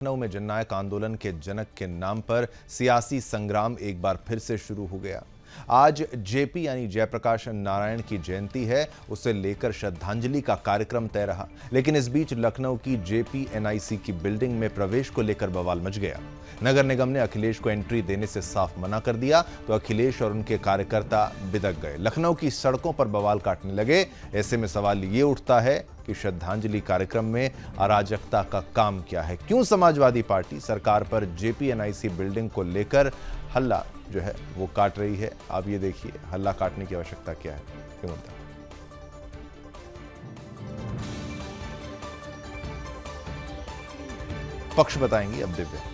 लखनऊ में जननायक आंदोलन के जनक के नाम पर सियासी संग्राम एक बार फिर से शुरू हो गया। आज जेपी यानी जयप्रकाश नारायण की जयंती है, उसे लेकर श्रद्धांजलि का कार्यक्रम तय रहा। लेकिन इस बीच लखनऊ की जेपी एनआईसी की बिल्डिंग में प्रवेश को लेकर बवाल मच गया। नगर निगम ने अखिलेश को एंट्री देने से साफ मना कर दिया तो अखिलेश और उनके कार्यकर्ता बिदक गए, लखनऊ की सड़कों पर बवाल काटने लगे। ऐसे में सवाल ये उठता है कि श्रद्धांजलि कार्यक्रम में अराजकता का काम क्या है? क्यों समाजवादी पार्टी सरकार पर जेपी एनआईसी बिल्डिंग को लेकर हल्ला जो है वो काट रही है? आप ये देखिए, हल्ला काटने की आवश्यकता क्या है? क्यों मुद्दा पक्ष बताएंगी अब दिव्या।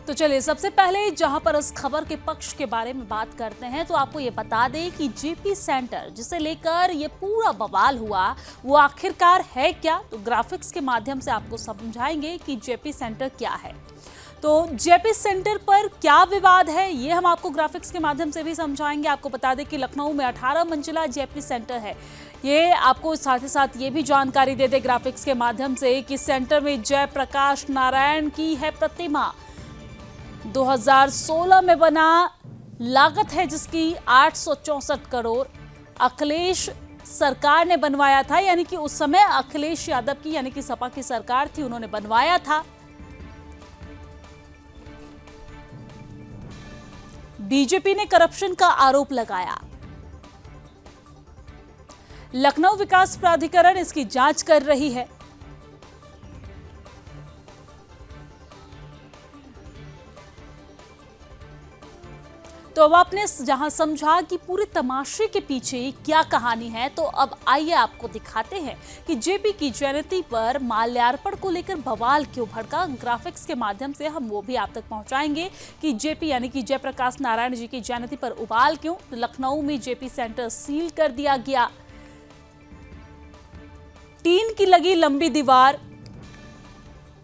तो चलिए सबसे पहले जहां पर इस खबर के पक्ष के बारे में बात करते हैं तो आपको ये बता दें कि जेपी सेंटर जिसे लेकर ये पूरा बवाल हुआ वो आखिरकार है क्या, तो ग्राफिक्स के माध्यम से आपको समझाएंगे कि जेपी सेंटर क्या है। तो जेपी सेंटर पर क्या विवाद है ये हम आपको ग्राफिक्स के माध्यम से भी समझाएंगे। आपको बता दें कि लखनऊ में 18 मंजिला जेपी सेंटर है। ये आपको साथ ही साथ ये भी जानकारी दे दे ग्राफिक्स के माध्यम से कि सेंटर में जयप्रकाश नारायण की है प्रतिमा। 2016 में बना, लागत है जिसकी 864 करोड़। अखिलेश सरकार ने बनवाया था, यानी कि उस समय अखिलेश यादव की यानी कि सपा की सरकार थी, उन्होंने बनवाया था। बीजेपी ने करप्शन का आरोप लगाया। लखनऊ विकास प्राधिकरण इसकी जांच कर रही है। तो अब आपने जहां समझा कि पूरे तमाशे के पीछे क्या कहानी है, तो अब आइए आपको दिखाते हैं कि जेपी की जयंती पर माल्यार्पण को लेकर बवाल क्यों भड़का। ग्राफिक्स के माध्यम से हम वो भी आप तक पहुंचाएंगे कि जेपी यानी कि जयप्रकाश नारायण जी की जयंती पर उबाल क्यों। तो लखनऊ में जेपी सेंटर सील कर दिया गया, टीन की लगी लंबी दीवार,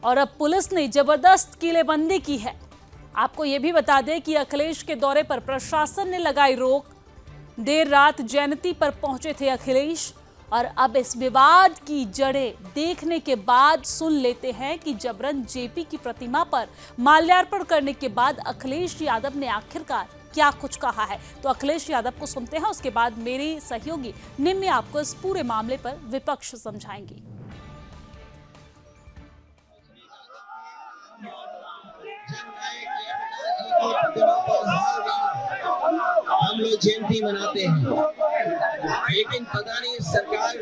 और अब पुलिस ने जबरदस्त किलेबंदी की है। आपको यह भी बता दें कि अखिलेश के दौरे पर प्रशासन ने लगाई रोक। देर रात जयंती पर पहुंचे थे अखिलेश, और अब इस विवाद की जड़ें देखने के बाद सुन लेते हैं कि जबरन जेपी की प्रतिमा पर माल्यार्पण करने के बाद अखिलेश यादव ने आखिरकार क्या कुछ कहा है। तो अखिलेश यादव को सुनते हैं, उसके बाद मेरी सहयोगी निम्मी आपको इस पूरे मामले पर विपक्ष समझाएंगी। हम लोग जयंती मनाते हैं, लेकिन पता नहीं सरकार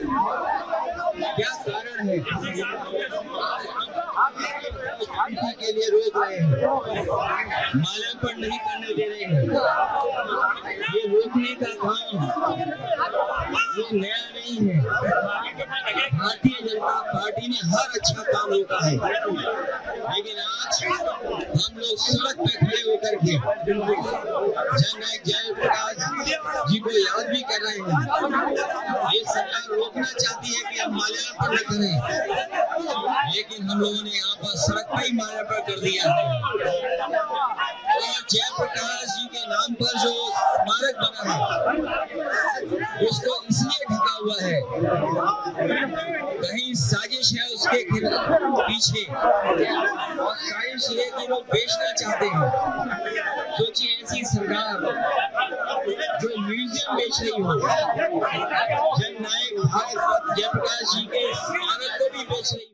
क्या कारण है जयंती के लिए रोक रहे हैं, माल्यार्पण नहीं करने दे रहे हैं। ये रोकने का काम ये नया नहीं है। भारतीय जनता पार्टी ने हर अच्छा काम रोका है, लेकिन आज हम लोग सड़क पे खड़े होकर के जननायक जयप्रकाश जी को याद भी कर रहे हैं। ये सरकार रोकना चाहती है कि हम माल्यार्पण न करें, लेकिन हम लोगों ने यहाँ पर सड़क पर ही माल्यार्पण कर दिया है। और जयप्रकाश जी के नाम पर जो स्मारक बना है उसको इसलिए ढका हुआ है, कहीं साजिश है उसके पीछे, और साजिश ये कि लोग बेचना चाहते हैं। सोचिए ऐसी सरकार जो म्यूजियम बेच रही हो, जननायक भारत जयप्रकाश जी के स्मारक को भी बेच रही हो।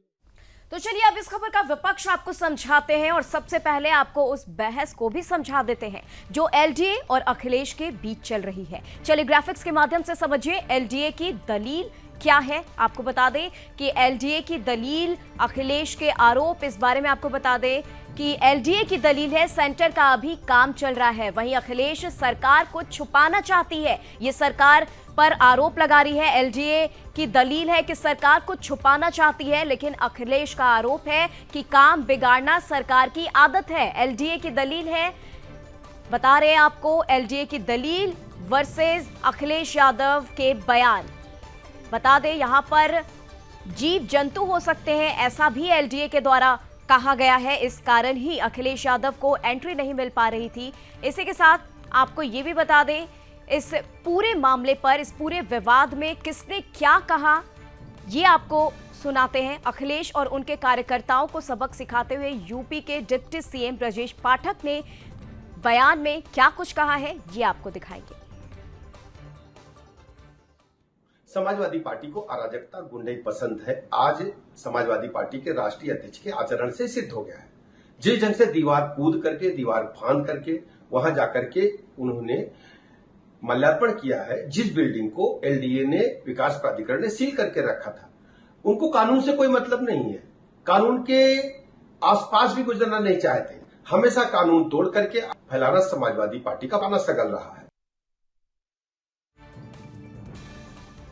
तो चलिए अब इस खबर का विपक्ष आपको समझाते हैं, और सबसे पहले आपको उस बहस को भी समझा देते हैं जो एलडीए और अखिलेश के बीच चल रही है। चलिए ग्राफिक्स के माध्यम से समझिए एलडीए की दलील क्या है। आपको बता दें कि एलडीए की दलील, अखिलेश के आरोप, इस बारे में आपको बता दें कि एलडीए की दलील है सेंटर का अभी काम चल रहा है, वहीं अखिलेश सरकार को छुपाना चाहती है। ये सरकार पर आरोप लगा रही है। एलडीए की दलील है कि सरकार को छुपाना चाहती है, लेकिन अखिलेश का आरोप है कि काम बिगाड़ना सरकार की आदत है। एलडीए की दलील है, बता रहे हैं आपको, एलडीए की दलील वर्सेस अखिलेश यादव के बयान। बता दें यहां पर जीव जंतु हो सकते हैं, ऐसा भी एलडीए के द्वारा कहा गया है। इस कारण ही अखिलेश यादव को एंट्री नहीं मिल पा रही थी। इसी के साथ आपको ये भी बता दें इस पूरे मामले पर, इस पूरे विवाद में किसने क्या कहा, ये आपको सुनाते हैं। अखिलेश और उनके कार्यकर्ताओं को सबक सिखाते हुए यूपी के डिप्टी सीएम ब्रजेश पाठक ने बयान में क्या कुछ कहा है, ये आपको दिखाएंगे। समाजवादी पार्टी को अराजकता, गुंडई पसंद है। आज समाजवादी पार्टी के राष्ट्रीय अध्यक्ष के आचरण से सिद्ध हो गया है। जिस ढंग से दीवार कूद करके, दीवार फांद करके वहां जाकर के उन्होंने माल्यार्पण किया है, जिस बिल्डिंग को एलडीए ने, विकास प्राधिकरण ने सील करके रखा था, उनको कानून से कोई मतलब नहीं है। कानून के आसपास भी गुजरना नहीं चाहते। हमेशा कानून तोड़ करके फैलाना समाजवादी पार्टी का पाना सगल रहा है।